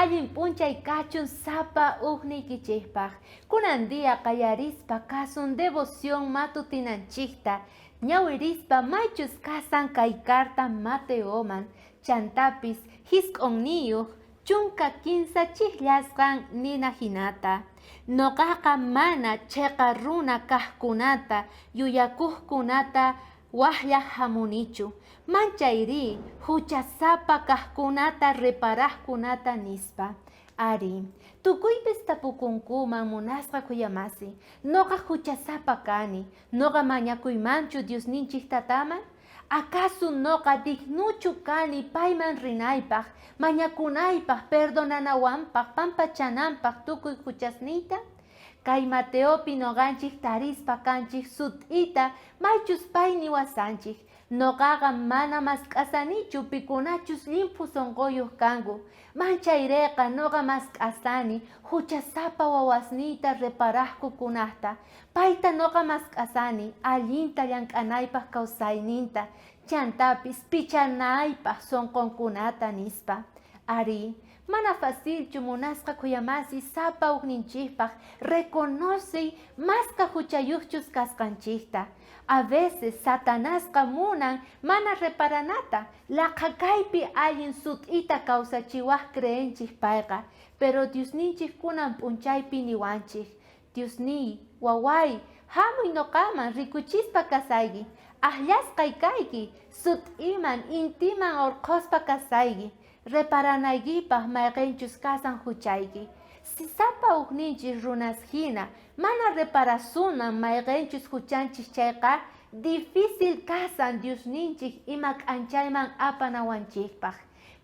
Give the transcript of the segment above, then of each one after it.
allin p'unchay kachun sapa uqnikichikpaq. Kunandia qallarispa kasun devoción matutinanchikta. Ñawirispa maychus kasan kay karta Mateoman. Chantapis hisk'onniyuq chunka kinsa chiklasqan nina hinata. Noqaqa mana cheqa runa kaqkunata yuyakuqkunata waqllaq hamunichu. Manchayri huchasapa kaqkunata reparaqkunata nispa. Ari, tukuypis tapukunkuman munasqa kuyamasi. Noqa huchasapa kani. Noqa mañakuymanchu Diosninchik tataman. ¿Acaso noqa dignuchu kani payman rinaypaq, mañakunaypaq, perdonanawanpaq, pampachananpaq tukuy huchasniyta? Kay Mateopi noqanchik tarispa kanchik sut'ita maychus pay niwasanchik. Noqaqa mana mask'asanichu pikunachus limpu sonqoyuq kanku. Manchayreqa noqa mask'asani huchasapa wawasniyta reparaqkukunaqta. Payta noqa mask'asani allinta llank'anaypaq kawsayninta. Chantapis pichanaypaq sonqonkunata nispa. Ari, mana facilchu munasqa kuyamasi sapa uqninchikpaq reconoce masqa huchayuqchus kasqanchikta. A veces Satanasqa munan mana reparanata, laqhakaypi allin sut'ita kawsachiwaq creenchik payqa, pero Diosninchik kunan p'unchaypi niwanchik. Diosniy, waway, hamuy noqaman rikuchispa kasayki, ahllasqay kayki, sut'iman intiman orqospa kasayki, reparanaykipaq mayqinchus kasan huchayki. Si sapa uqninchik runas hina, mana reparasunan mayqinchus huchanchik chayqa, difícil kasan Diosninchik ima k'anchayman apanawanchikpaq.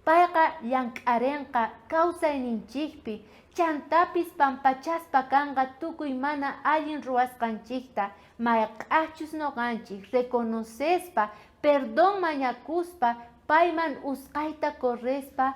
Payqa llank'arinqa kawsayninchikpi, chantapis pampachaspa kanqa tukuy mana allin ruwasqanchikta, mayq'aqchus noqanchik reconocespa, perdón mañakuspa, payman usqayta correspa,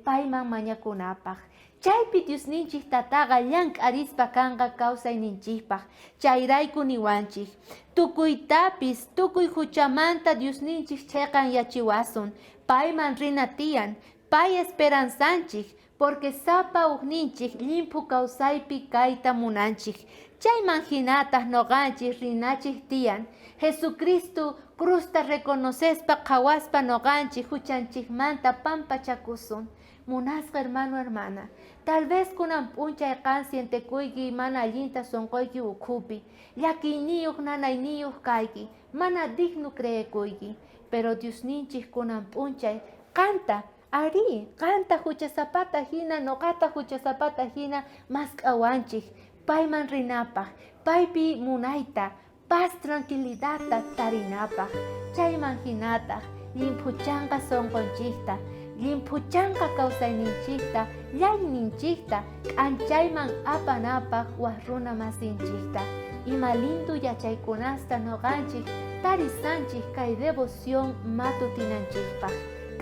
payman mañakunapaq. Chaypi Diosninchik tataqa llank'arispa kanqa kawsayninchikpaq. Chayrayku niwanchik. Tukuytapis, tukuy huchamanta Diosninchik chayqan yachiwasun. Payman rina tiyan, pay esperanzanchik, porque sapa uqninchik limpu kawsaypi kayta munanchik. Chayman hinataq noqanchik rinachik tiyan. Jesucristo crusta reconocespa qhawaspa noqanchik huchanchikmanta pampachakusun. Munasqa hermano, hermana, tal vez kunan p'unchay qan sientekuyki mana allinta sonqoyki ukhupi, llakiyniyuq nanayniyuq kayki, mana digno creekuyki, pero Diosninchik kunan p'unchay qanta, ari, qanta huchasapata hina, noqata huchasapata hina mask'awanchik, payman rinapaq, paypi munayta, paz tranquilidadta tarinapaq, chayman hinataq, limpuchanqa sonqonchikta, limpuchanqa kawsayninchikta, llayninchikta, k'anchayman apanapaq waq runa masinchikta. Ima lindu yachaykunasta noqanchik tarisanchik kay devoción matutinanchikpaq.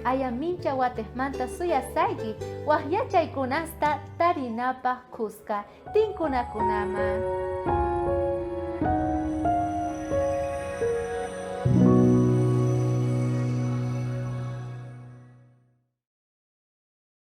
K'aya mincha watejmanta suyasayki waq yachaykunasta tarinapaq kuska tinkunakunaman.